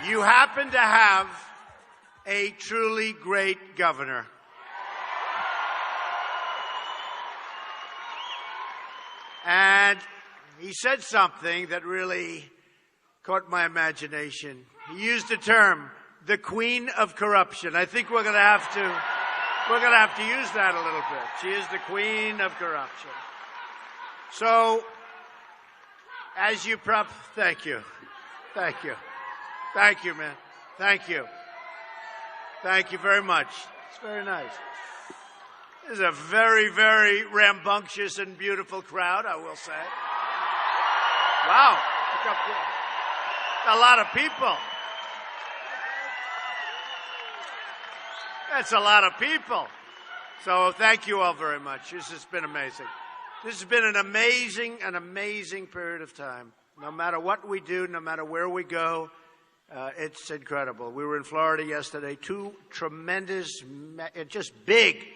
You happen to have a truly great governor. And he said something that really caught my imagination. He used the term, the queen of corruption. I think we're going to have to use that a little bit. She is the queen of corruption. So, as you thank you. Thank you. Thank you, man. Thank you. Thank you very much. It's very nice. This is a very, very rambunctious and beautiful crowd, I will say. Wow. Look up there. A lot of people. That's a lot of people. So thank you all very much. This has been amazing. This has been an amazing period of time. No matter what we do, no matter where we go, it's incredible. We were in Florida yesterday. 2 tremendous, just big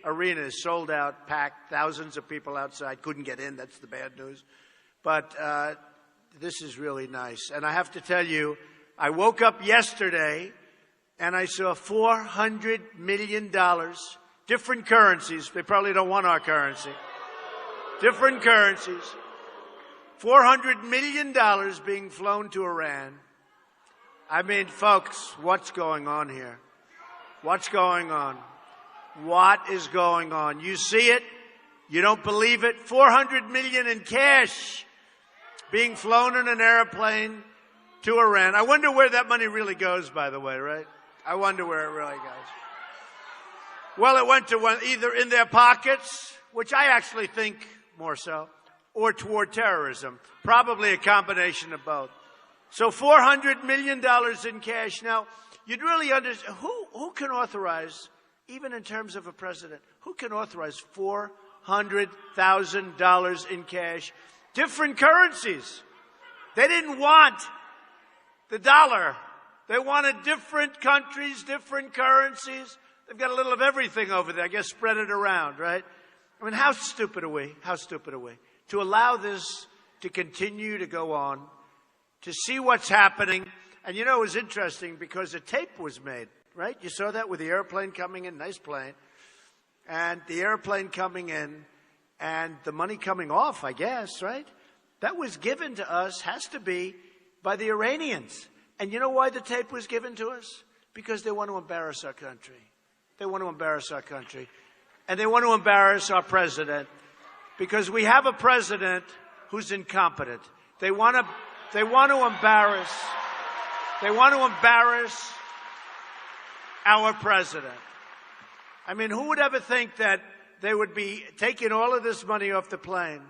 arenas, sold out, packed, thousands of people outside. Couldn't get in. That's the bad news. But this is really nice. And I have to tell you, I woke up yesterday and I saw $400 million, different currencies. They probably don't want our currency. Different currencies. $400 million being flown to Iran. I mean, folks, what's going on here? What's going on? What is going on? You see it? You don't believe it? $400 million in cash being flown in an airplane to Iran. I wonder where that money really goes, by the way, right? I wonder where it really goes. Well, it went to either in their pockets, which I actually think more so, or toward terrorism. Probably a combination of both. So $400 million in cash. Now, you'd really understand, who can authorize, even in terms of a president, who can authorize $400,000 in cash? Different currencies. They didn't want the dollar. They wanted different countries, different currencies. They've got a little of everything over there. I guess spread it around, right? I mean, how stupid are we? How stupid are we? To allow this to continue to go on, to see what's happening. And you know, it was interesting because a tape was made, right? You saw that with the airplane coming in, nice plane. And the airplane coming in and the money coming off, I guess, right? That was given to us, has to be, by the Iranians. And you know why the tape was given to us? Because they want to embarrass our country. They want to embarrass our country. And they want to embarrass our president. Because we have a president who's incompetent. They want to embarrass our president. I mean, who would ever think that they would be taking all of this money off the plane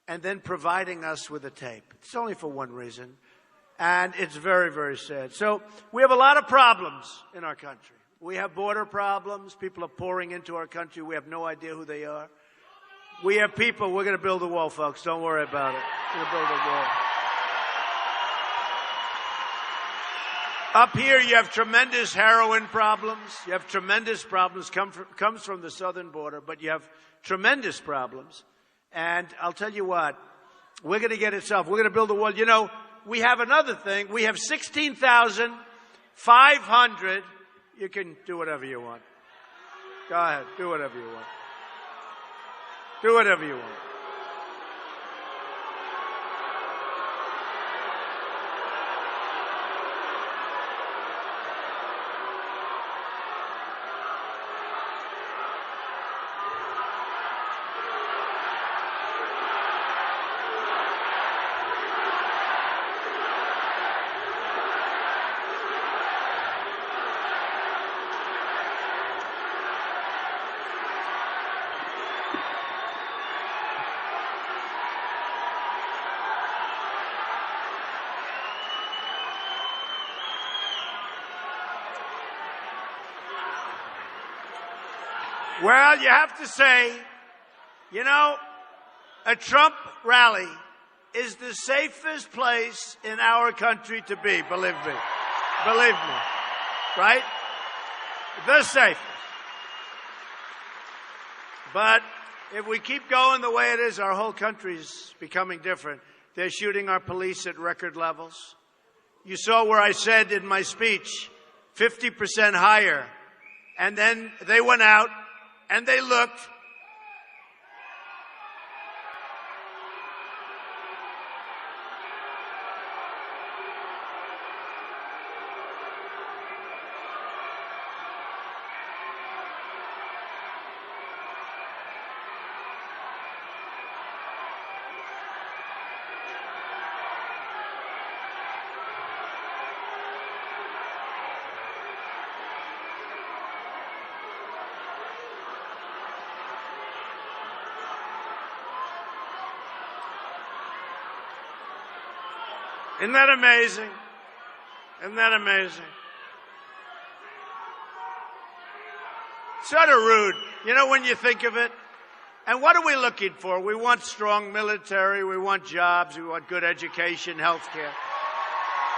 and then providing us with a tape? It's only for one reason. And it's very, very sad. So we have a lot of problems in our country. We have border problems. People are pouring into our country. We have no idea who they are. We have people. We're going to build a wall, folks. Don't worry about it. We're going to build a wall. Up here, you have tremendous heroin problems. You have tremendous problems. Comes from the southern border, but you have tremendous problems. And I'll tell you what, we're going to get it solved. We're going to build a wall. You know, we have another thing. We have 16,500. You can do whatever you want. Go ahead. Do whatever you want. Do whatever you want. Well, you have to say, you know, a Trump rally is the safest place in our country to be, believe me. Believe me. Right? The safest. But if we keep going the way it is, our whole country's becoming different. They're shooting our police at record levels. You saw where I said in my speech, 50% higher. And then they went out and they looked. Isn't that amazing? Isn't that amazing? Sort of rude, you know, when you think of it. And what are we looking for? We want strong military, we want jobs, we want good education, health care.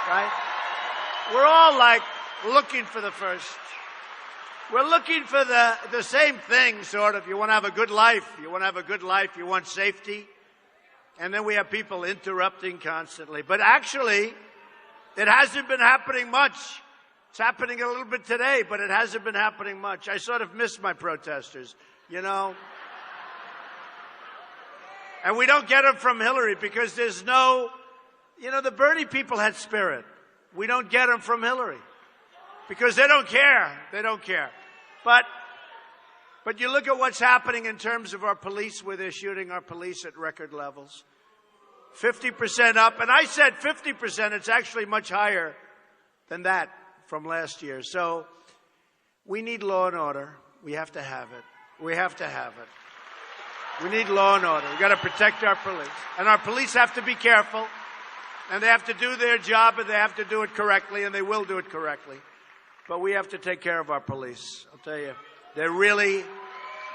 Right? We're all like looking for the first. We're looking for the same thing, sort of. You want to have a good life. You want to have a good life. You want safety. And then we have people interrupting constantly. But actually, it hasn't been happening much. It's happening a little bit today, but it hasn't been happening much. I sort of miss my protesters, you know. And we don't get them from Hillary because there's no, you know, the Bernie people had spirit. We don't get them from Hillary because they don't care. They don't care. But you look at what's happening in terms of our police, where they're shooting our police at record levels. 50% up. And I said 50%. It's actually much higher than that from last year. So we need law and order. We have to have it. We have to have it. We need law and order. We've got to protect our police. And our police have to be careful. And they have to do their job, and they have to do it correctly, and they will do it correctly. But we have to take care of our police. I'll tell you. They're really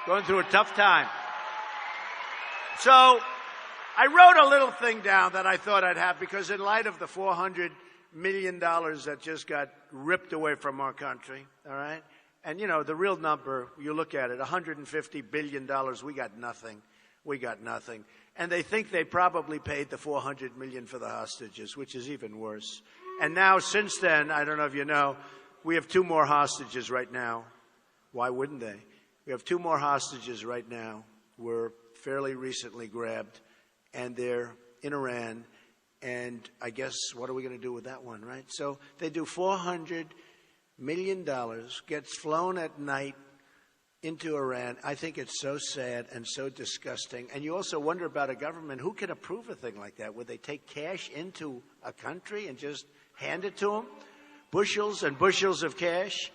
going through a tough time. So I wrote a little thing down that I thought I'd have because in light of the $400 million that just got ripped away from our country, all right? And, you know, the real number, you look at it, $150 billion, we got nothing. We got nothing. And they think they probably paid the $400 million for the hostages, which is even worse. And now, since then, I don't know if you know, we have 2 more hostages right now. Why wouldn't they? We have 2 more hostages right now. Were fairly recently grabbed, and they're in Iran. And I guess, what are we going to do with that one, right? So they do $400 million, gets flown at night into Iran. I think it's so sad and so disgusting. And you also wonder about a government. Who can approve a thing like that? Would they take cash into a country and just hand it to them? Bushels and bushels of cash?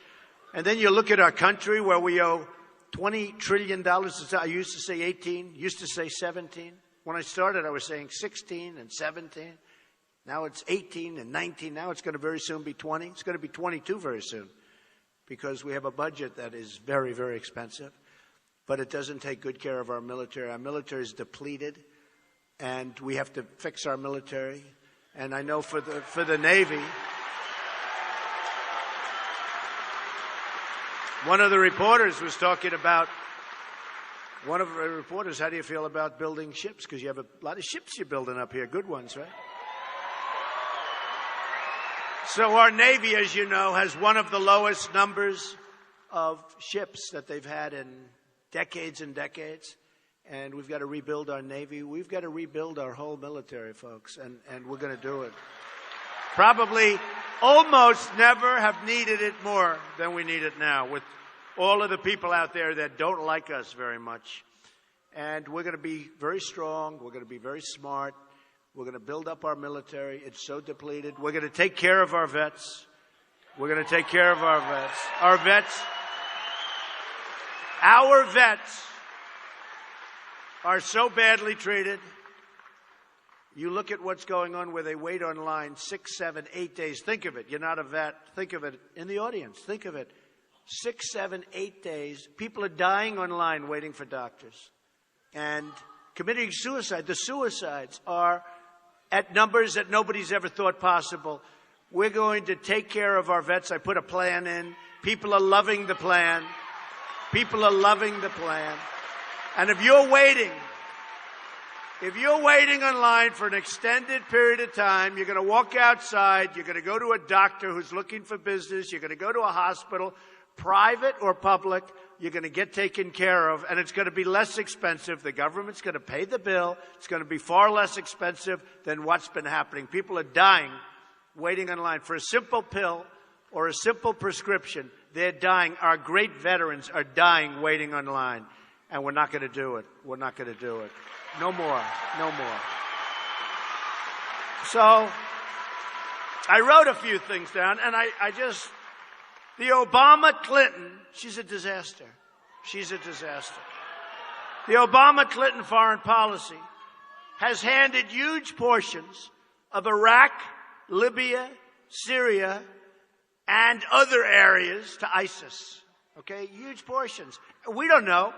And then you look at our country where we owe $20 trillion. I used to say 18, used to say 17. When I started, I was saying 16 and 17. Now it's 18 and 19. Now it's going to very soon be 20. It's going to be 22 very soon because we have a budget that is very, very expensive. But it doesn't take good care of our military. Our military is depleted, and we have to fix our military. And I know for the Navy, one of the reporters was talking about, how do you feel about building ships? Because you have a lot of ships you're building up here, good ones, right? So our Navy, as you know, has one of the lowest numbers of ships that they've had in decades and decades. And we've got to rebuild our Navy. We've got to rebuild our whole military, folks, and we're going to do it. Probably almost never have needed it more than we need it now, with all of the people out there that don't like us very much. And we're going to be very strong. We're going to be very smart. We're going to build up our military. It's so depleted. We're going to take care of our vets. We're going to take care of our vets. Our vets are so badly treated. You look at what's going on where they wait online 6, 7, 8 days. Think of it. You're not a vet. Think of it in the audience. Think of it. 6, 7, 8 days. People are dying online waiting for doctors and committing suicide. The suicides are at numbers that nobody's ever thought possible. We're going to take care of our vets. I put a plan in. People are loving the plan. People are loving the plan. And if you're waiting If you're waiting in line for an extended period of time, you're going to walk outside, you're going to go to a doctor who's looking for business, you're going to go to a hospital, private or public, you're going to get taken care of, and it's going to be less expensive. The government's going to pay the bill. It's going to be far less expensive than what's been happening. People are dying waiting in line for a simple pill or a simple prescription. They're dying. Our great veterans are dying waiting in line, and we're not going to do it. We're not going to do it. No more. No more. So I wrote a few things down, and the Obama-Clinton, she's a disaster. She's a disaster. The Obama-Clinton foreign policy has handed huge portions of Iraq, Libya, Syria, and other areas to ISIS. Okay? Huge portions. We don't know,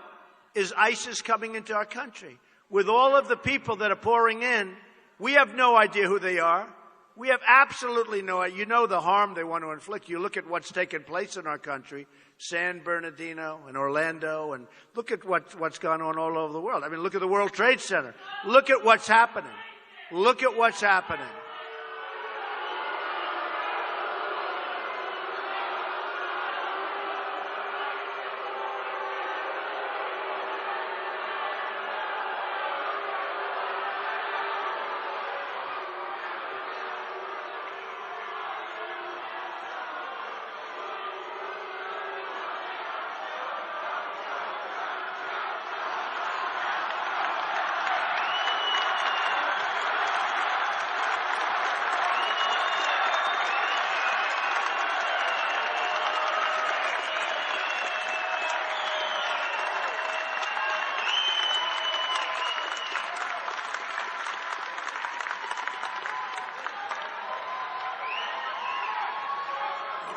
is ISIS coming into our country? With all of the people that are pouring in, we have no idea who they are. We have absolutely no idea. You know the harm they want to inflict. You look at what's taken place in our country, San Bernardino and Orlando, and look at what's gone on all over the world. I mean, look at the World Trade Center. Look at what's happening. Look at what's happening.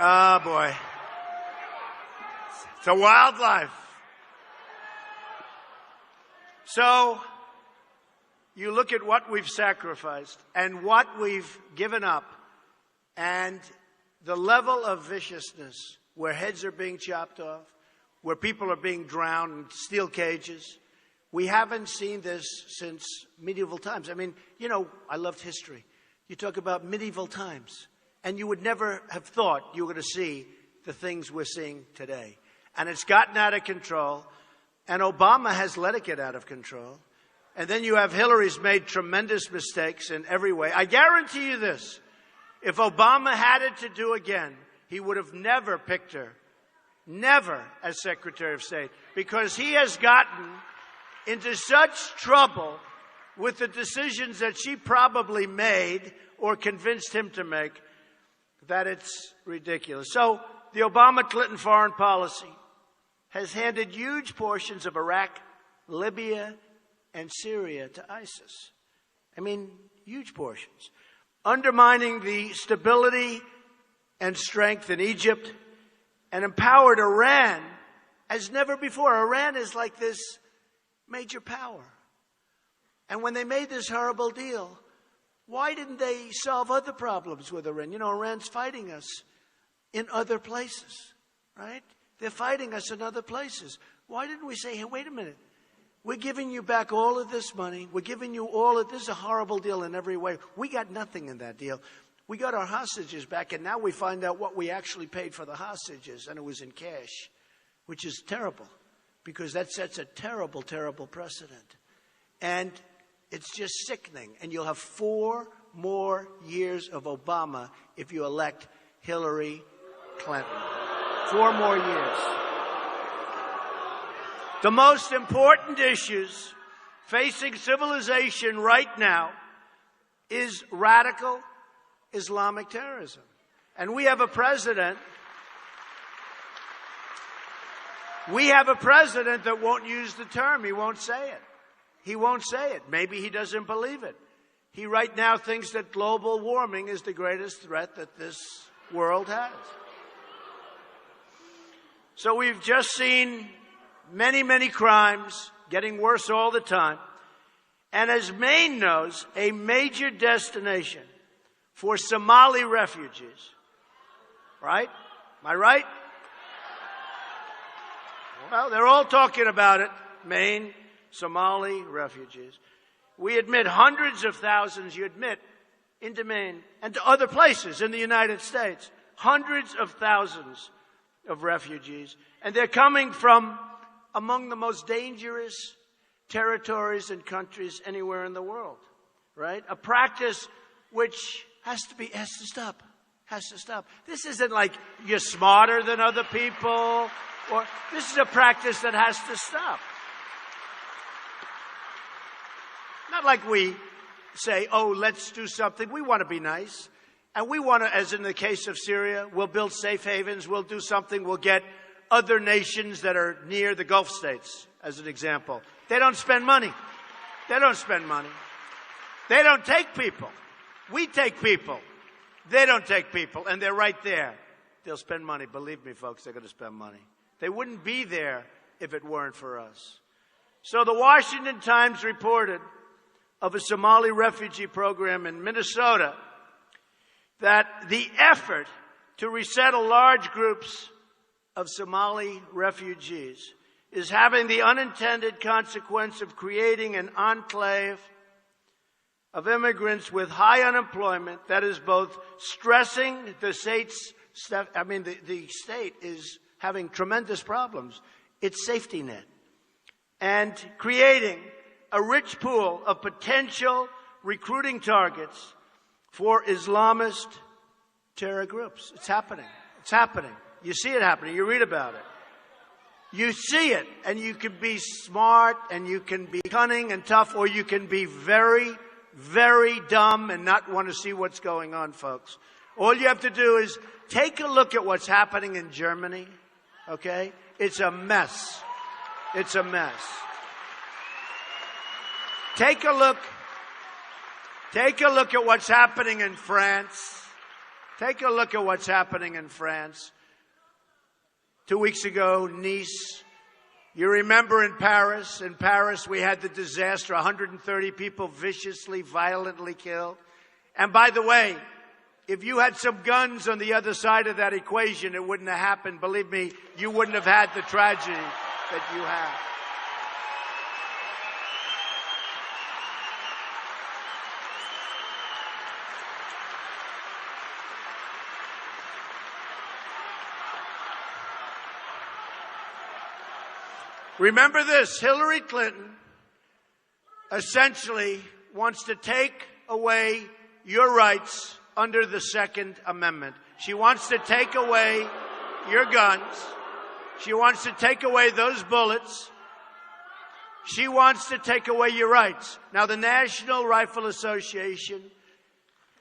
Oh, boy. It's a wild life. So, you look at what we've sacrificed and what we've given up and the level of viciousness where heads are being chopped off, where people are being drowned in steel cages. We haven't seen this since medieval times. I mean, you know, I loved history. You talk about medieval times. And you would never have thought you were going to see the things we're seeing today. And it's gotten out of control. And Obama has let it get out of control. And then you have Hillary's made tremendous mistakes in every way. I guarantee you this. If Obama had it to do again, he would have never picked her. Never as Secretary of State. Because he has gotten into such trouble with the decisions that she probably made or convinced him to make that it's ridiculous. So the Obama-Clinton foreign policy has handed huge portions of Iraq, Libya, and Syria to ISIS. I mean, huge portions. Undermining the stability and strength in Egypt, and empowered Iran as never before. Iran is like this major power. And when they made this horrible deal, why didn't they solve other problems with Iran? You know, Iran's fighting us in other places, right? They're fighting us in other places. Why didn't we say, hey, wait a minute. We're giving you back all of this money. We're giving you all of this. Is a horrible deal in every way. We got nothing in that deal. We got our hostages back, and now we find out what we actually paid for the hostages, and it was in cash, which is terrible because that sets a terrible, terrible precedent. And it's just sickening. And you'll have 4 more years of Obama if you elect Hillary Clinton. 4 more years. The most important issues facing civilization right now is radical Islamic terrorism. And we have a president that won't use the term. He won't say it. He won't say it. Maybe he doesn't believe it. He right now thinks that global warming is the greatest threat that this world has. So we've just seen many, many crimes getting worse all the time. And as Maine knows, a major destination for Somali refugees. Right? Am I right? Well, they're all talking about it. Maine, Somali refugees. We admit hundreds of thousands, you admit, into Maine and to other places in the United States. Hundreds of thousands of refugees. And they're coming from among the most dangerous territories and countries anywhere in the world, right? A practice which has to stop. Has to stop. This isn't like you're smarter than other people, or this is a practice that has to stop. Not like we say, oh, let's do something. We want to be nice. And we want to, as in the case of Syria, we'll build safe havens, we'll do something, we'll get other nations that are near the Gulf states, as an example. They don't spend money. They don't spend money. They don't take people. We take people. They don't take people, and they're right there. They'll spend money. Believe me, folks, they're going to spend money. They wouldn't be there if it weren't for us. So the Washington Times reported of a Somali refugee program in Minnesota that the effort to resettle large groups of Somali refugees is having the unintended consequence of creating an enclave of immigrants with high unemployment that is both stressing the state's, the state is having tremendous problems, its safety net, and creating a rich pool of potential recruiting targets for Islamist terror groups. It's happening. It's happening. You see it happening. You read about it. You see it, and you can be smart, and you can be cunning and tough, or you can be very, very dumb and not want to see what's going on, folks. All you have to do is take a look at what's happening in Germany, okay? It's a mess. It's a mess. Take a look at what's happening in France. Take a look at what's happening in France. 2 weeks ago, Nice. You remember in Paris we had the disaster, 130 people viciously, violently killed. And by the way, if you had some guns on the other side of that equation, it wouldn't have happened. Believe me, you wouldn't have had the tragedy that you have. Remember this, Hillary Clinton essentially wants to take away your rights under the Second Amendment. She wants to take away your guns. She wants to take away those bullets. She wants to take away your rights. Now, the National Rifle Association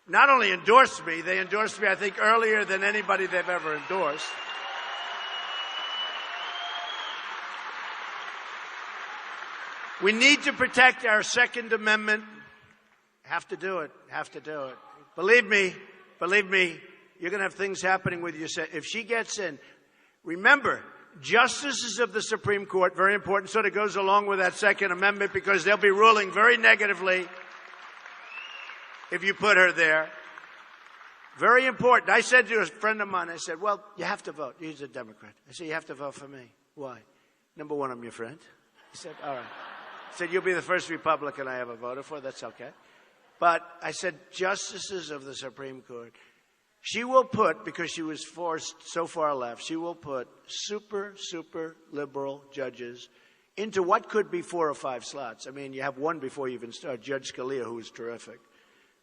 not only endorsed me, they endorsed me, I think, earlier than anybody they've ever endorsed. We need to protect our Second Amendment. Have to do it. Have to do it. Believe me, you're going to have things happening with you. If she gets in, remember, justices of the Supreme Court, very important, sort of goes along with that Second Amendment because they'll be ruling very negatively if you put her there. Very important. I said to a friend of mine, I said, well, you have to vote. He's a Democrat. I said, you have to vote for me. Why? Number one, I'm your friend. He said, all right. I said, you'll be the first Republican I ever voted for. That's okay. But I said, justices of the Supreme Court, she will put, because she was forced so far left, she will put super liberal judges into what could be 4 or 5 slots. I mean, you have one before you even start, Judge Scalia, who is terrific.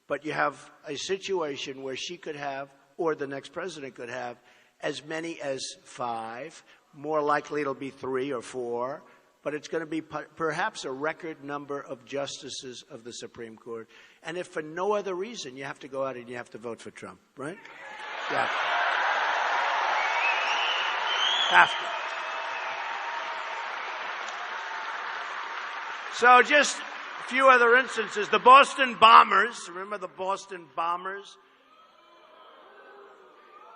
But you have a situation where she could have, or the next president could have, as many as 5. More likely it'll be 3 or 4. But it's going to be perhaps a record number of justices of the Supreme Court. And if for no other reason, you have to go out and you have to vote for Trump, right? Yeah. Have to. So just a few other instances. The Boston bombers, remember the Boston bombers?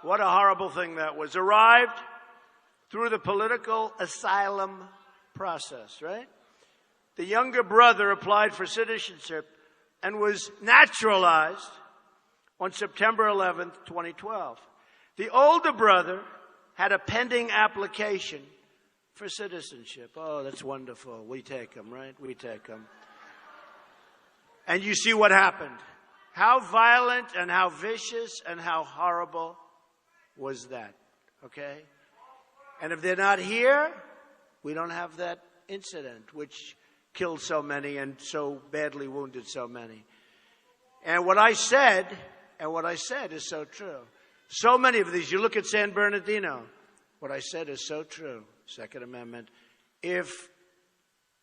What a horrible thing that was. Arrived through the political asylum process, right? The younger brother applied for citizenship and was naturalized on September 11th, 2012. The older brother had a pending application for citizenship. Oh, that's wonderful. We take them, right? We take them. And you see what happened. How violent and how vicious and how horrible was that, okay? And if they're not here, we don't have that incident, which killed so many and so badly wounded so many. And what I said is so true. So many of these, you look at San Bernardino, what I said is so true, Second Amendment. If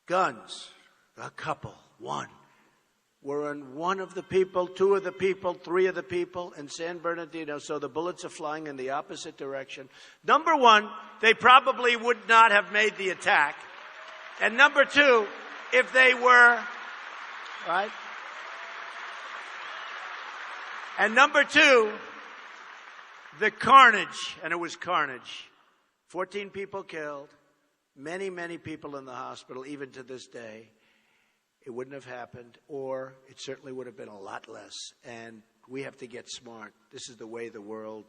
guns, a couple, one, were on one of the people, two of the people, three of the people in San Bernardino, so the bullets are flying in the opposite direction. Number one, they probably would not have made the attack. And number two, if they were, right? And number two, the carnage, and it was carnage. 14 people killed, many, many people in the hospital, even to this day. It wouldn't have happened, or it certainly would have been a lot less. And we have to get smart. This is the way the world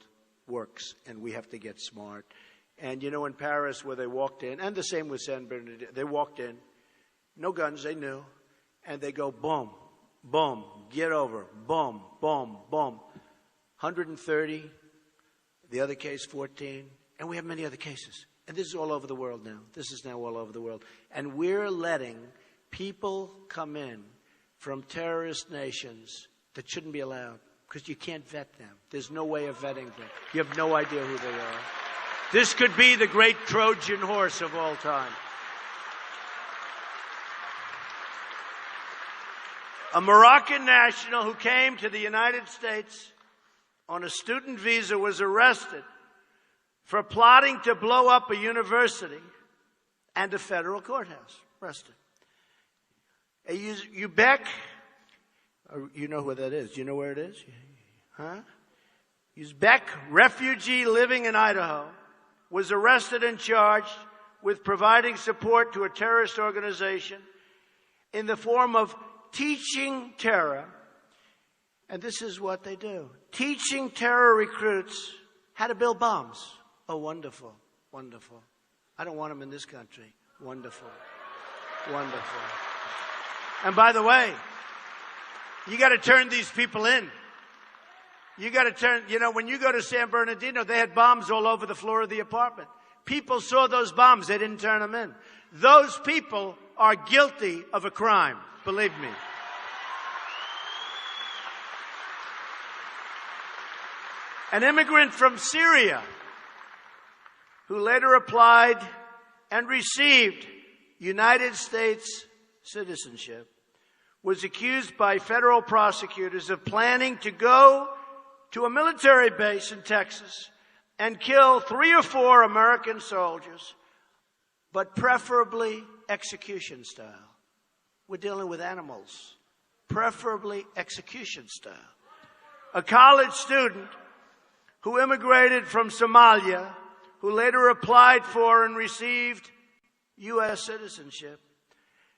works, and we have to get smart. And, you know, in Paris, where they walked in, and the same with San Bernardino, they walked in, no guns, they knew, and they go, boom, boom, get over, boom, boom, boom. 130, the other case 14, and we have many other cases. And this is all over the world now. This is now all over the world. And we're letting people come in from terrorist nations that shouldn't be allowed because you can't vet them. There's no way of vetting them. You have no idea who they are. This could be the great Trojan horse of all time. A Moroccan national who came to the United States on a student visa was arrested for plotting to blow up a university and a federal courthouse. Arrested. Uzbek, you know where that is. Do you know where it is? Huh? Uzbek refugee living in Idaho was arrested and charged with providing support to a terrorist organization in the form of teaching terror. And this is what they do. Teaching terror recruits how to build bombs. Oh, wonderful, wonderful. I don't want them in this country. Wonderful, wonderful. And by the way, you got to turn these people in. You got to turn, you know, when you go to San Bernardino, they had bombs all over the floor of the apartment. People saw those bombs. They didn't turn them in. Those people are guilty of a crime. Believe me. An immigrant from Syria who later applied and received United States citizenship was accused by federal prosecutors of planning to go to a military base in Texas and kill 3 or 4 American soldiers, but preferably execution style. We're dealing with animals, preferably execution style. A college student who immigrated from Somalia, who later applied for and received U.S. citizenship,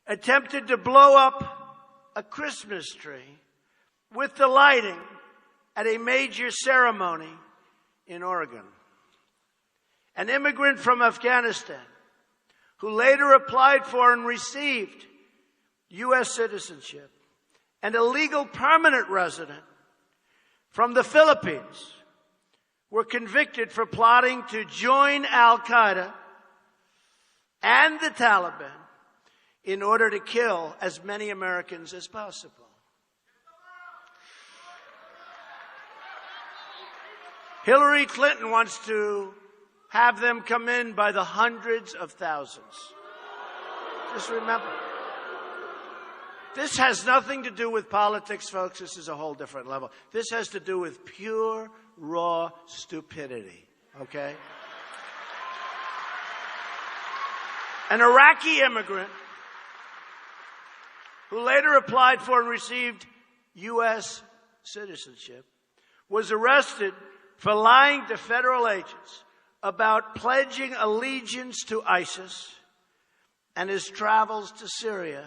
attempted to blow up a Christmas tree with the lighting at a major ceremony in Oregon. An immigrant from Afghanistan who later applied for and received U.S. citizenship, and a legal permanent resident from the Philippines were convicted for plotting to join Al-Qaeda and the Taliban in order to kill as many Americans as possible. Hillary Clinton wants to have them come in by the hundreds of thousands. Just remember, this has nothing to do with politics, folks. This is a whole different level. This has to do with pure, raw stupidity, okay? An Iraqi immigrant who later applied for and received U.S. citizenship was arrested for lying to federal agents about pledging allegiance to ISIS, and his travels to Syria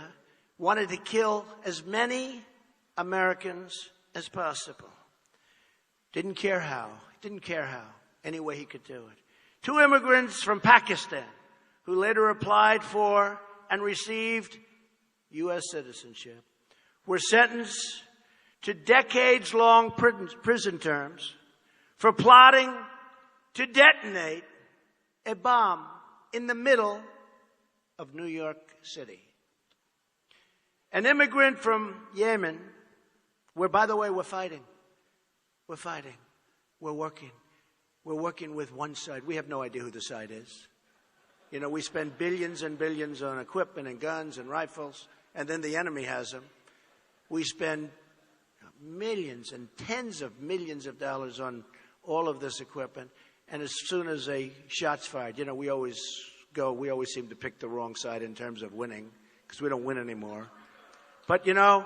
wanted to kill as many Americans as possible. Didn't care how. Any way he could do it. 2 immigrants from Pakistan who later applied for and received U.S. citizenship were sentenced to decades-long prison terms for plotting to detonate a bomb in the middle of New York City. An immigrant from Yemen, where, by the way, we're fighting. We're fighting. We're working. We're working with one side. We have no idea who the side is. You know, we spend billions and billions on equipment and guns and rifles, and then the enemy has them. We spend millions and tens of millions of dollars on all of this equipment, and as soon as a shot's fired, you know, we always seem to pick the wrong side in terms of winning, because we don't win anymore. But, you know,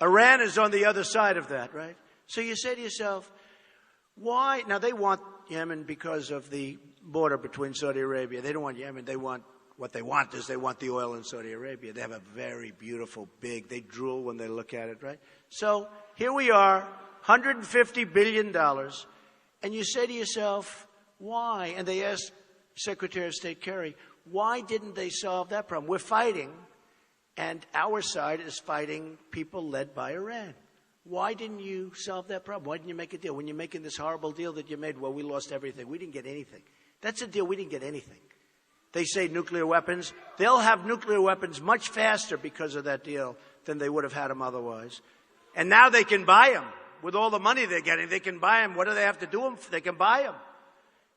Iran is on the other side of that, right? So you say to yourself, why? Now, they want Yemen because of the border between Saudi Arabia. They don't want Yemen. What they want is they want the oil in Saudi Arabia. They have a very beautiful, big, they drool when they look at it, right? So here we are, $150 billion, and you say to yourself, why? And they asked Secretary of State Kerry, why didn't they solve that problem? We're fighting, and our side is fighting people led by Iran. Why didn't you solve that problem? Why didn't you make a deal? When you're making this horrible deal that you made, well, we lost everything. We didn't get anything. That's a deal. We didn't get anything. They say nuclear weapons. They'll have nuclear weapons much faster because of that deal than they would have had them otherwise. And now they can buy them. With all the money they're getting, they can buy them. What do they have to do them? They can buy them.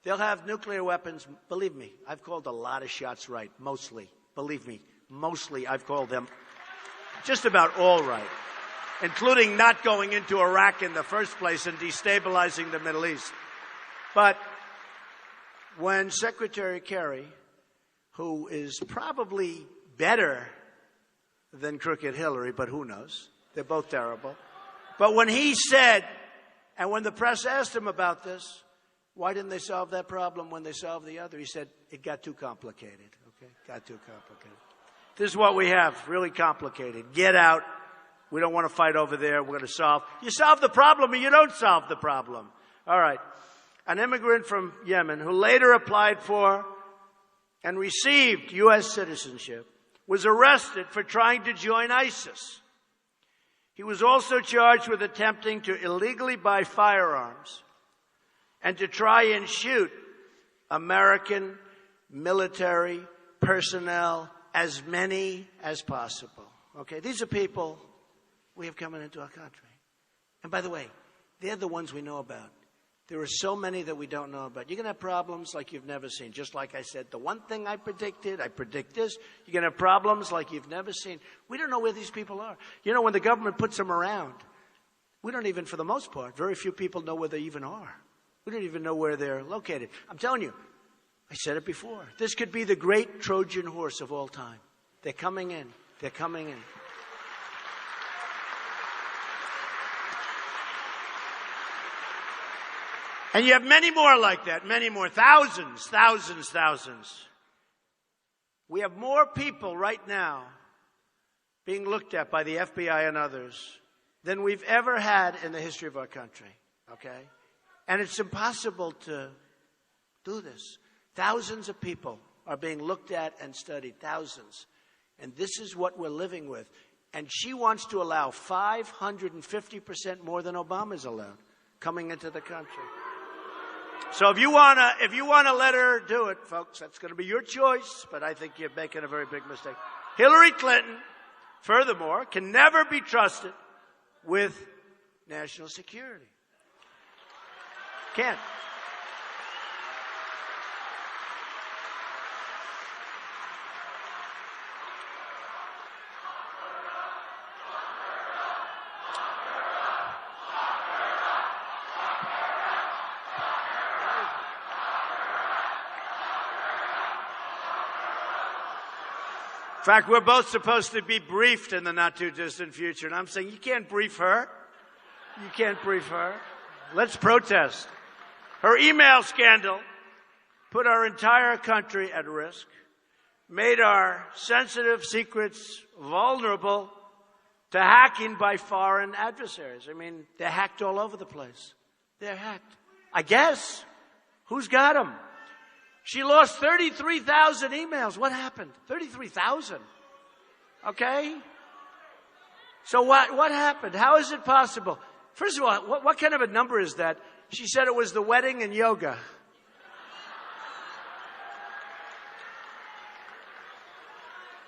They'll have nuclear weapons. Believe me, I've called a lot of shots right. Mostly. Believe me, mostly I've called them just about all right, including not going into Iraq in the first place and destabilizing the Middle East. But when Secretary Kerry, who is probably better than Crooked Hillary, but who knows? They're both terrible. But when he said, and when the press asked him about this, why didn't they solve that problem when they solved the other? He said, it got too complicated, okay? Got too complicated. This is what we have, really complicated. Get out. We don't want to fight over there. We're going to solve. You solve the problem or you don't solve the problem. All right. An immigrant from Yemen who later applied for and received U.S. citizenship was arrested for trying to join ISIS. He was also charged with attempting to illegally buy firearms and to try and shoot American military personnel, as many as possible. Okay, these are people we have coming into our country. And by the way, they're the ones we know about. There are so many that we don't know about. You're going to have problems like you've never seen. Just like I said, the one thing I predicted, I predict this. You're going to have problems like you've never seen. We don't know where these people are. You know, when the government puts them around, we don't even, for the most part, very few people know where they even are. We don't even know where they're located. I'm telling you, I said it before. This could be the great Trojan horse of all time. They're coming in. They're coming in. And you have many more like that, many more, thousands. We have more people right now being looked at by the FBI and others than we've ever had in the history of our country, okay? And it's impossible to do this. Thousands of people are being looked at and studied, thousands. And this is what we're living with. And she wants to allow 550% more than Obama's allowed coming into the country. So if you wanna let her do it, folks, that's going to be your choice, but I think you're making a very big mistake. Hillary Clinton, furthermore, can never be trusted with national security. Can't. In fact, we're both supposed to be briefed in the not-too-distant future, and I'm saying, you can't brief her. You can't brief her. Let's protest. Her email scandal put our entire country at risk, made our sensitive secrets vulnerable to hacking by foreign adversaries. I mean, they're hacked all over the place. They're hacked. I guess. Who's got them? She lost 33,000 emails. What happened? 33,000. Okay? So what happened? How is it possible? First of all, what kind of a number is that? She said it was the wedding and yoga.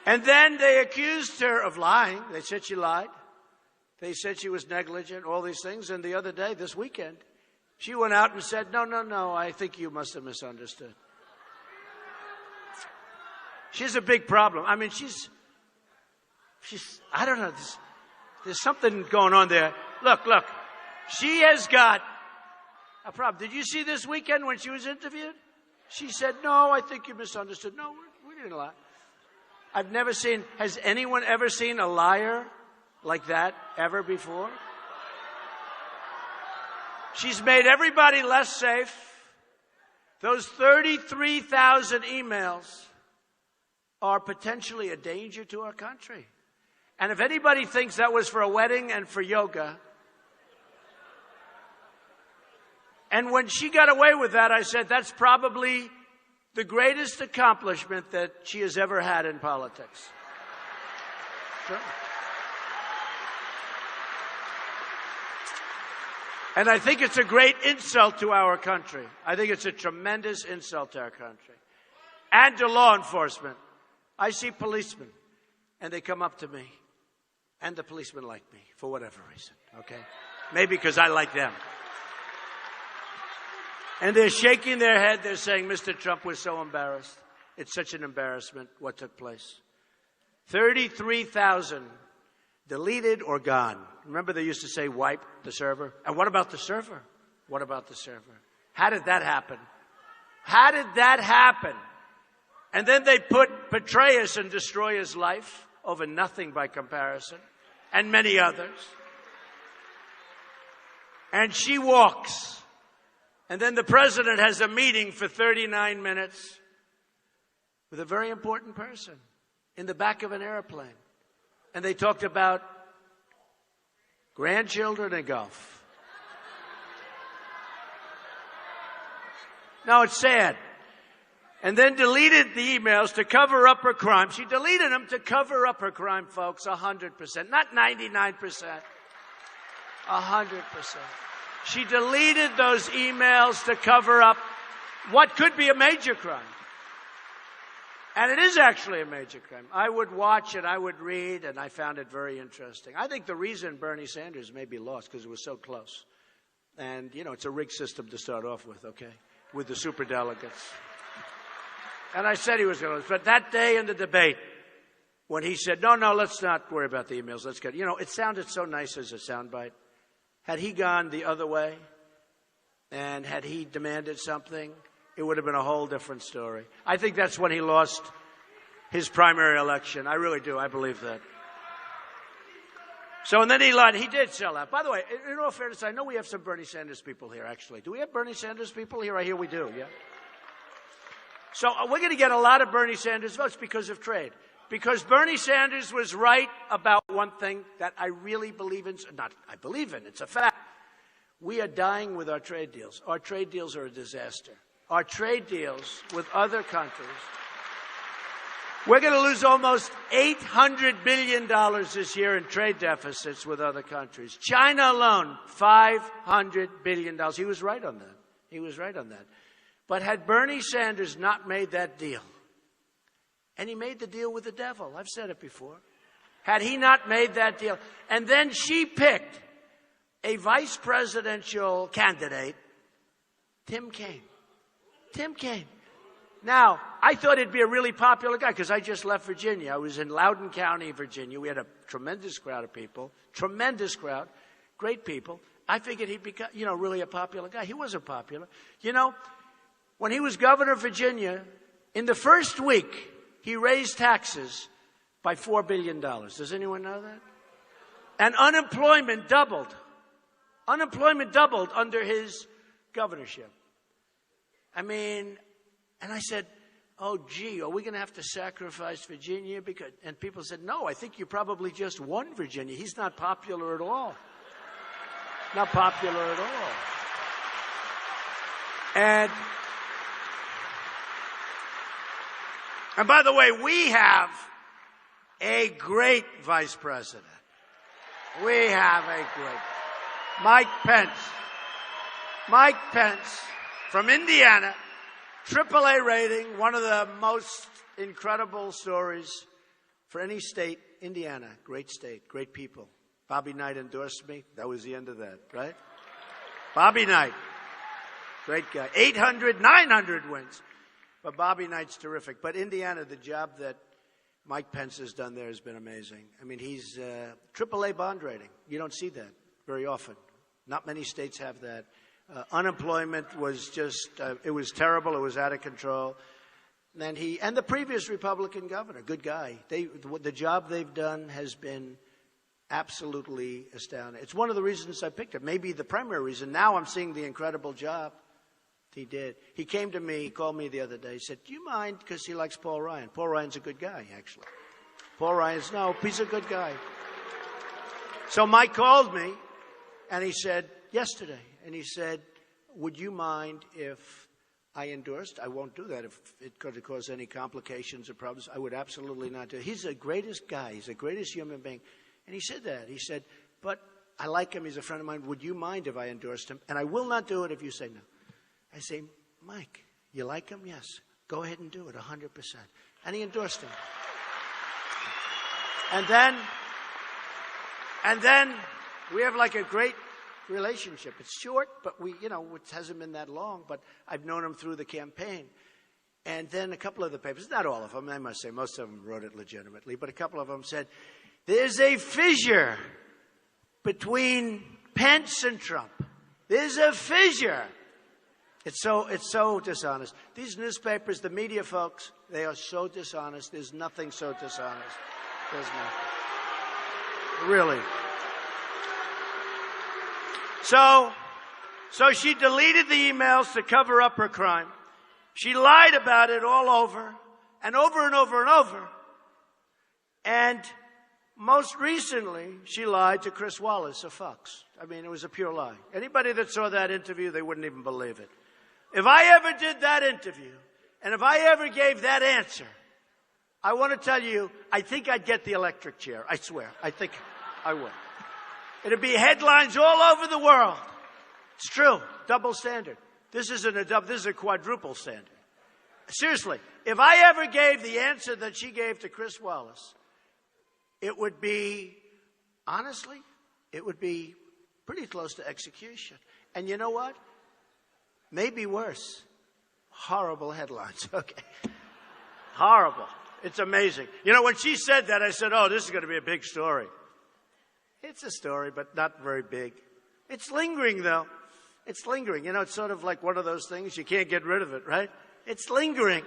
And then they accused her of lying. They said she lied. They said she was negligent, all these things. And the other day, this weekend, she went out and said, no, I think you must have misunderstood. She's a big problem. I mean, she's I don't know, there's something going on there. Look, she has got a problem. Did you see this weekend when she was interviewed? She said, no, I think you misunderstood. No, we didn't lie. I've never seen, has anyone ever seen a liar like that ever before? She's made everybody less safe. Those 33,000 emails are potentially a danger to our country. And if anybody thinks that was for a wedding and for yoga, and when she got away with that, I said, that's probably the greatest accomplishment that she has ever had in politics. Sure. And I think it's a great insult to our country. I think it's a tremendous insult to our country. And to law enforcement. I see policemen, and they come up to me, and the policemen like me, for whatever reason, okay? Maybe because I like them. And they're shaking their head. They're saying, Mr. Trump, we're so embarrassed. It's such an embarrassment what took place. 33,000 deleted or gone. Remember they used to say wipe the server? And what about the server? What about the server? How did that happen? How did that happen? And then they betray us and destroy his life over nothing by comparison, and many others. And she walks. And then the president has a meeting for 39 minutes with a very important person in the back of an airplane. And they talked about grandchildren and golf. No, it's sad. And then deleted the emails to cover up her crime. She deleted them to cover up her crime, folks, 100%. Not 99%. 100%. She deleted those emails to cover up what could be a major crime. And it is actually a major crime. I would watch it, I would read, and I found it very interesting. I think the reason Bernie Sanders may be lost because it was so close. And, you know, it's a rigged system to start off with, okay, with the superdelegates. And I said he was going to lose. But that day in the debate, when he said, no, let's not worry about the emails, let's get, you know, it sounded so nice as a soundbite. Had he gone the other way and had he demanded something, it would have been a whole different story. I think that's when he lost his primary election. I really do. I believe that. So, and then he lied. He did sell out. By the way, in all fairness, I know we have some Bernie Sanders people here, actually. Do we have Bernie Sanders people here? I hear we do, yeah. So we're going to get a lot of Bernie Sanders votes because of trade. Because Bernie Sanders was right about one thing that I really believe in. Not I believe in, it's a fact. We are dying with our trade deals. Our trade deals are a disaster. Our trade deals with other countries. We're going to lose almost $800 billion this year in trade deficits with other countries. China alone, $500 billion. He was right on that. He was right on that. But had Bernie Sanders not made that deal, and he made the deal with the devil. I've said it before. Had he not made that deal, and then she picked a vice presidential candidate, Tim Kaine. Tim Kaine. Now, I thought he'd be a really popular guy because I just left Virginia. I was in Loudoun County, Virginia. We had a tremendous crowd of people. Tremendous crowd. Great people. I figured he'd be, you know, really a popular guy. He wasn't popular. You know, when he was governor of Virginia, in the first week, he raised taxes by $4 billion. Does anyone know that? And unemployment doubled. Unemployment doubled under his governorship. I mean, and I said, oh, gee, are we going to have to sacrifice Virginia? And people said, no, I think you probably just won Virginia. He's not popular at all. Not popular at all. And by the way, we have a great vice president. We have a great Mike Pence. Mike Pence from Indiana, AAA rating, one of the most incredible stories for any state. Indiana, great state, great people. Bobby Knight endorsed me. That was the end of that, right? Bobby Knight, great guy. 800, 900 wins. But Bobby Knight's terrific. But Indiana, the job that Mike Pence has done there has been amazing. I mean, he's AAA bond rating. You don't see that very often. Not many states have that. Unemployment was just, it was terrible. It was out of control. And the previous Republican governor, good guy. The job they've done has been absolutely astounding. It's one of the reasons I picked him. Maybe the primary reason. Now I'm seeing the incredible job he did. He came to me, he called me the other day. He said, do you mind, because he likes Paul Ryan. Paul Ryan's a good guy, actually. Paul Ryan's, no, he's a good guy. So Mike called me, and he said, yesterday, and he said, would you mind if I endorsed? I won't do that if it could cause any complications or problems. I would absolutely not do it. He's the greatest guy. He's the greatest human being. And he said that. He said, but I like him. He's a friend of mine. Would you mind if I endorsed him? And I will not do it if you say no. I say, Mike, you like him? Yes. Go ahead and do it, 100%. And he endorsed him. And then we have like a great relationship. It's short, but it hasn't been that long, but I've known him through the campaign. And then a couple of the papers, not all of them, I must say, most of them wrote it legitimately, but a couple of them said, there's a fissure between Pence and Trump. There's a fissure. It's so dishonest. These newspapers, the media folks, they are so dishonest. There's nothing so dishonest. There's nothing. Really. So she deleted the emails to cover up her crime. She lied about it all over and over and over and over. And most recently, she lied to Chris Wallace of Fox. I mean, it was a pure lie. Anybody that saw that interview, they wouldn't even believe it. If I ever did that interview, and if I ever gave that answer, I want to tell you, I think I'd get the electric chair. I swear. I think I would. It'd be headlines all over the world. It's true. Double standard. This is a quadruple standard. Seriously, if I ever gave the answer that she gave to Chris Wallace, it would be, honestly, it would be pretty close to execution. And you know what? Maybe worse. Horrible headlines. Okay. Horrible. It's amazing. When she said that, I said, oh, this is going to be a big story. It's a story, but not very big. It's lingering, though. It's lingering. It's sort of like one of those things. You can't get rid of it, right? It's lingering.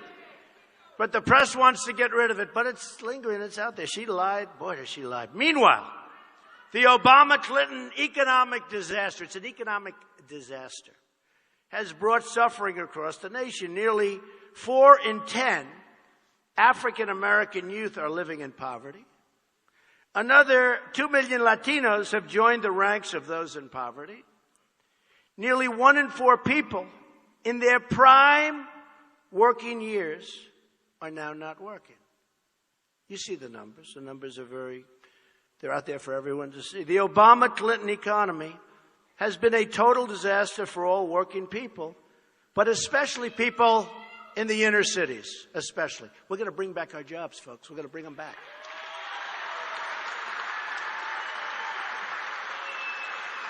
But the press wants to get rid of it, but it's lingering. It's out there. She lied. Boy, does she lie. Meanwhile, the Obama-Clinton economic disaster, it's an economic disaster, has brought suffering across the nation. Nearly 4 in 10 African-American youth are living in poverty. Another 2 million Latinos have joined the ranks of those in poverty. Nearly 1 in 4 people in their prime working years are now not working. You see the numbers. The numbers are they're out there for everyone to see. The Obama-Clinton economy has been a total disaster for all working people, but especially people in the inner cities, especially. We're going to bring back our jobs, folks. We're going to bring them back.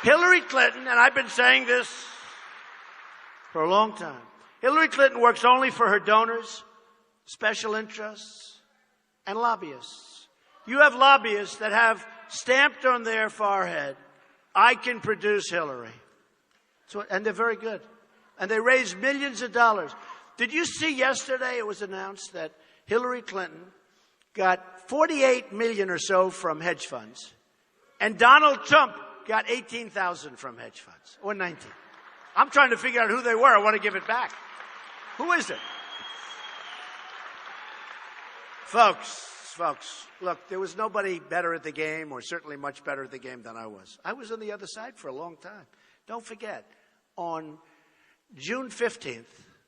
Hillary Clinton, and I've been saying this for a long time, Hillary Clinton works only for her donors, special interests, and lobbyists. You have lobbyists that have stamped on their forehead, I can produce Hillary. And they're very good. And they raise millions of dollars. Did you see yesterday it was announced that Hillary Clinton got 48 million or so from hedge funds, and Donald Trump got 18,000 from hedge funds, or 19. I'm trying to figure out who they were. I want to give it back. Who is it? Folks, look, there was nobody better at the game, or certainly much better at the game than I was. I was on the other side for a long time. Don't forget, on June 15th,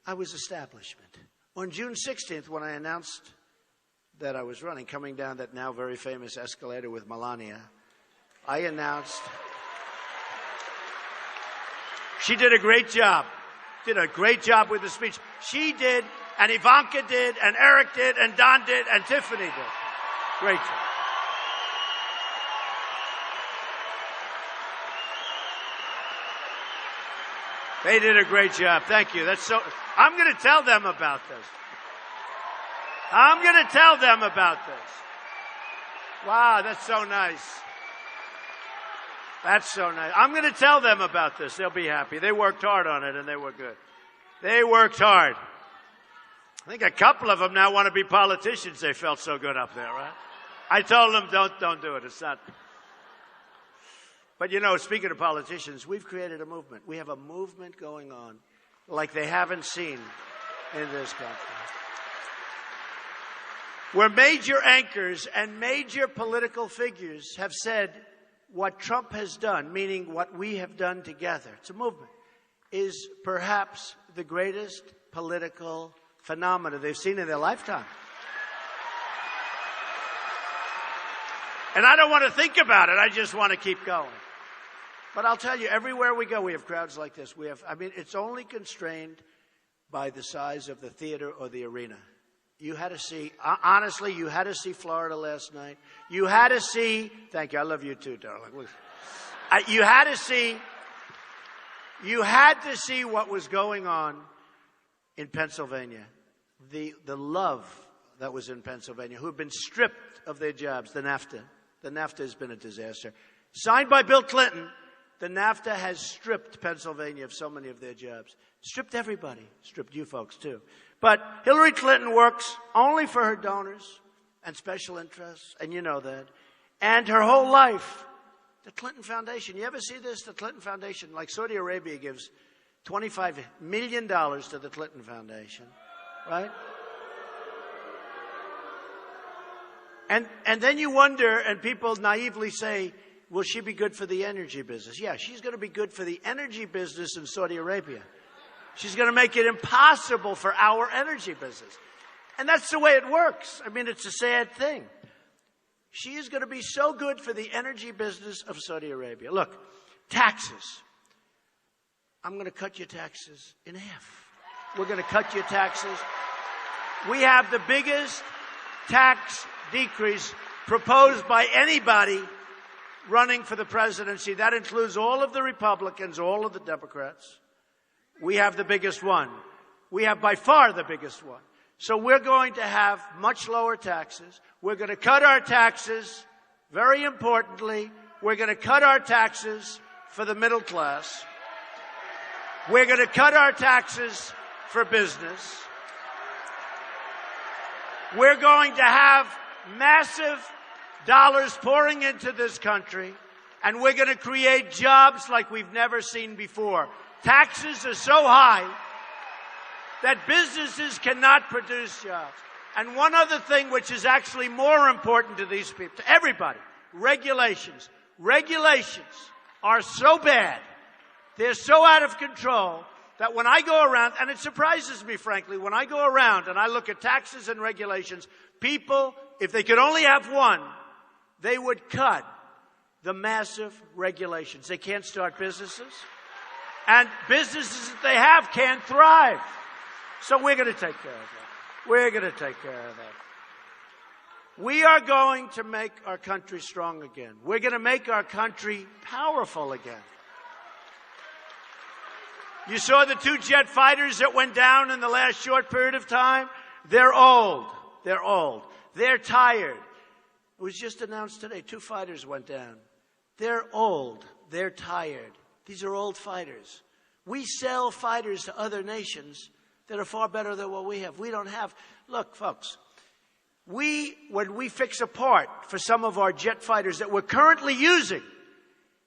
I was establishment. On June 16th, when I announced that I was running, coming down that now very famous escalator with Melania, I announced. She did a great job. Did a great job with the speech. She did, and Ivanka did, and Eric did, and Don did, and Tiffany did. Great job. They did a great job. Thank you. I'm going to tell them about this. I'm going to tell them about this. Wow, that's so nice. That's so nice. I'm going to tell them about this. They'll be happy. They worked hard on it, and they were good. They worked hard. I think a couple of them now want to be politicians. They felt so good up there, right? I told them, don't do it. It's not. But, you know, speaking of politicians, we've created a movement. We have a movement going on like they haven't seen in this country. Where major anchors and major political figures have said what Trump has done, meaning what we have done together, it's a movement, is perhaps the greatest political phenomena they've seen in their lifetime. And I don't want to think about it. I just want to keep going. But I'll tell you, everywhere we go, we have crowds like this. It's only constrained by the size of the theater or the arena. You had to see, honestly, you had to see Florida last night. You had to see, thank you, I love you too, darling. You had to see what was going on in Pennsylvania. The love that was in Pennsylvania, who have been stripped of their jobs, the NAFTA. The NAFTA has been a disaster. Signed by Bill Clinton, the NAFTA has stripped Pennsylvania of so many of their jobs. Stripped everybody. Stripped you folks, too. But Hillary Clinton works only for her donors and special interests, and you know that. And her whole life, the Clinton Foundation. You ever see this? The Clinton Foundation, like Saudi Arabia gives $25 million to the Clinton Foundation, right? And then you wonder, and people naively say, will she be good for the energy business? Yeah, she's going to be good for the energy business in Saudi Arabia. She's going to make it impossible for our energy business. And that's the way it works. I mean, it's a sad thing. She is going to be so good for the energy business of Saudi Arabia. Look, taxes. I'm going to cut your taxes in half. We're going to cut your taxes. We have the biggest tax decrease proposed by anybody running for the presidency. That includes all of the Republicans, all of the Democrats. We have the biggest one. We have by far the biggest one. So we're going to have much lower taxes. We're going to cut our taxes, very importantly, we're going to cut our taxes for the middle class. We're going to cut our taxes for business. We're going to have massive dollars pouring into this country, and we're going to create jobs like we've never seen before. Taxes are so high that businesses cannot produce jobs. And one other thing which is actually more important to these people, to everybody, regulations. Regulations are so bad, they're so out of control, that when I go around, and it surprises me, frankly, when I go around and I look at taxes and regulations, people, if they could only have one, they would cut the massive regulations. They can't start businesses. And businesses that they have can't thrive. So we're going to take care of that. We're going to take care of that. We are going to make our country strong again. We're going to make our country powerful again. You saw the 2 jet fighters that went down in the last short period of time? They're old. They're old. They're tired. It was just announced today, 2 fighters went down. They're old. They're tired. These are old fighters. We sell fighters to other nations that are far better than what we have. We don't have. Look, folks, when we fix a part for some of our jet fighters that we're currently using,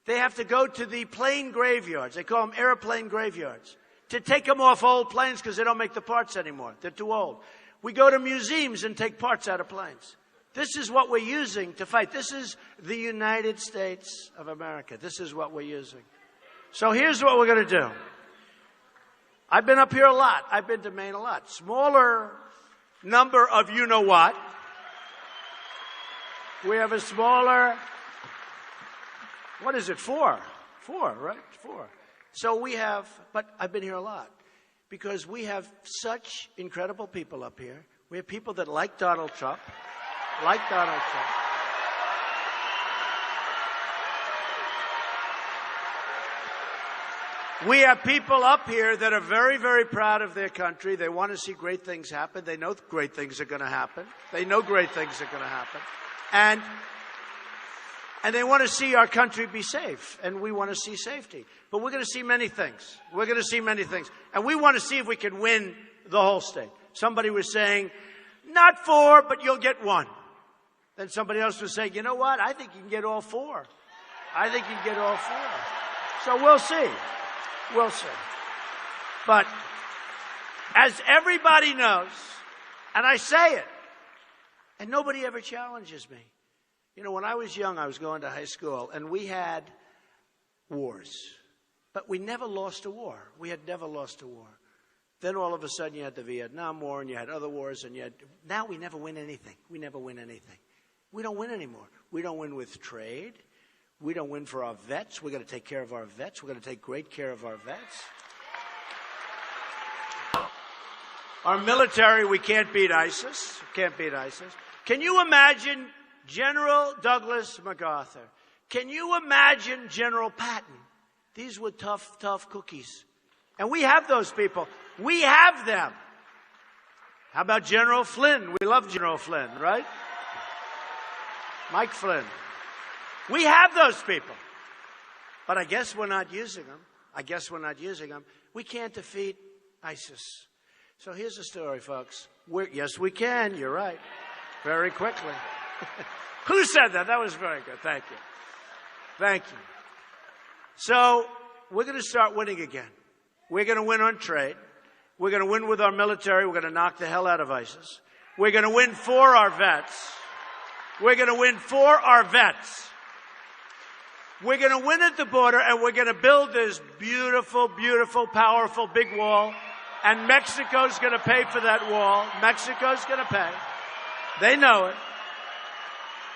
they have to go to the plane graveyards. They call them airplane graveyards to take them off old planes because they don't make the parts anymore. They're too old. We go to museums and take parts out of planes. This is what we're using to fight. This is the United States of America. This is what we're using. So here's what we're going to do. I've been up here a lot. I've been to Maine a lot. Smaller number of you-know-what. We have a smaller what is it, 4? 4, right? 4. So we have, but I've been here a lot, because we have such incredible people up here. We have people that like Donald Trump, We have people up here that are very, very proud of their country. They want to see great things happen. They know great things are going to happen. And they want to see our country be safe, and we want to see safety. But we're going to see many things. And we want to see if we can win the whole state. Somebody was saying, not 4, but you'll get 1. Then somebody else was saying, you know what? I think you can get all 4. So we'll see. But as everybody knows, and I say it, and nobody ever challenges me. You know, when I was young, I was going to high school, and we had wars. But we never lost a war. Then all of a sudden you had the Vietnam War, and you had other wars, and now we never win anything. We don't win anymore. We don't win with trade. We don't win for our vets. We're going to take care of our vets. We're going to take great care of our vets. Our military, we can't beat ISIS. Can you imagine General Douglas MacArthur? Can you imagine General Patton? These were tough cookies. And we have those people. We have them. How about General Flynn? We love General Flynn, right? Mike Flynn. We have those people. But I guess we're not using them. We can't defeat ISIS. So here's the story, folks. Yes, we can. You're right. Very quickly. Who said that? That was very good. Thank you. So we're going to start winning again. We're going to win on trade. We're going to win with our military. We're going to knock the hell out of ISIS. We're going to win for our vets. We're going to win at the border, and we're going to build this beautiful, beautiful, powerful big wall. And Mexico's going to pay for that wall. Mexico's going to pay. They know it.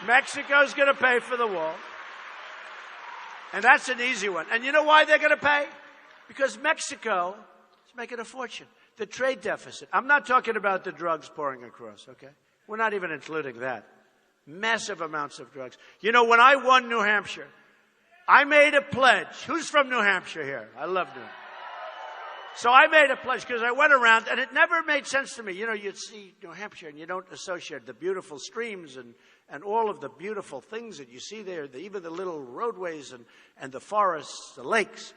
Mexico's going to pay for the wall. And that's an easy one. And you know why they're going to pay? Because Mexico is making a fortune. The trade deficit. I'm not talking about the drugs pouring across, okay? We're not even including that. Massive amounts of drugs. You know, when I won New Hampshire, I made a pledge. Who's from New Hampshire here? I love New Hampshire. So I made a pledge because I went around, and it never made sense to me. You know, you'd see New Hampshire, and you don't associate the beautiful streams and all of the beautiful things that you see there, even the little roadways and the forests, the lakes.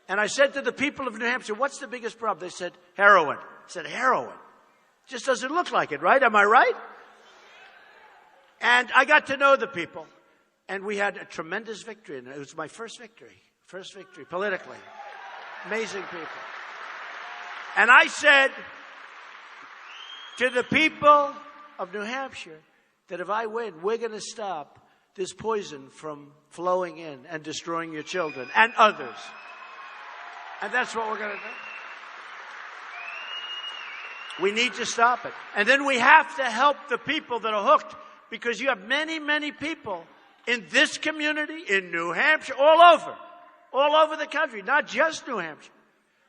And I said to the people of New Hampshire, what's the biggest problem? They said, heroin. I said, heroin? Just doesn't look like it, right? Am I right? And I got to know the people, and we had a tremendous victory. And it was my first victory politically. Amazing people. And I said to the people of New Hampshire that if I win, we're going to stop this poison from flowing in and destroying your children and others. And that's what we're going to do. We need to stop it. And then we have to help the people that are hooked, because you have many, many people in this community, in New Hampshire, all over the country, not just New Hampshire.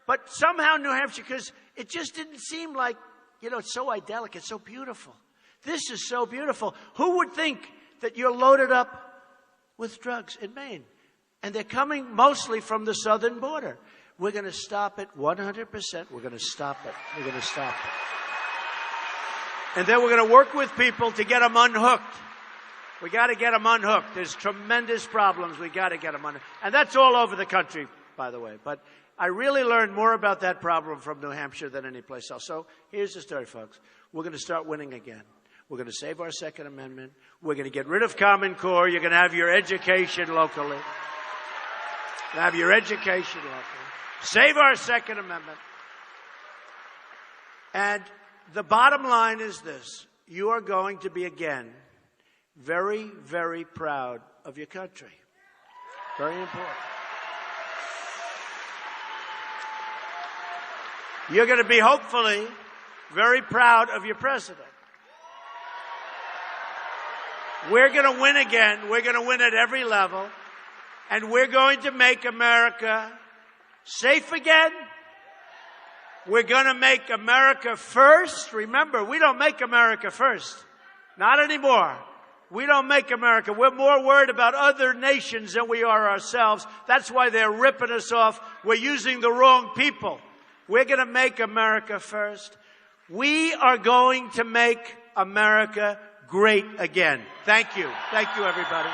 But somehow New Hampshire, because it just didn't seem like, you know, it's so idyllic, it's so beautiful. This is so beautiful. Who would think that you're loaded up with drugs in Maine? And they're coming mostly from the southern border. We're going to stop it 100%. We're going to stop it. And then we're going to work with people to get them unhooked. We got to get them unhooked. There's tremendous problems. We got to get them unhooked. And that's all over the country, by the way. But I really learned more about that problem from New Hampshire than any place else. So here's the story, folks. We're going to start winning again. We're going to save our Second Amendment. We're going to get rid of Common Core. You're going to have your education locally. Save our Second Amendment. And the bottom line is this. You are going to be, again, very, very proud of your country. Very important. You're going to be, hopefully, very proud of your president. We're going to win again. We're going to win at every level. And we're going to make America safe again. We're going to make America first. Remember, we don't make America first. Not anymore. We don't make America. We're more worried about other nations than we are ourselves. That's why they're ripping us off. We're using the wrong people. We're going to make America first. We are going to make America great again. Thank you. Thank you, everybody.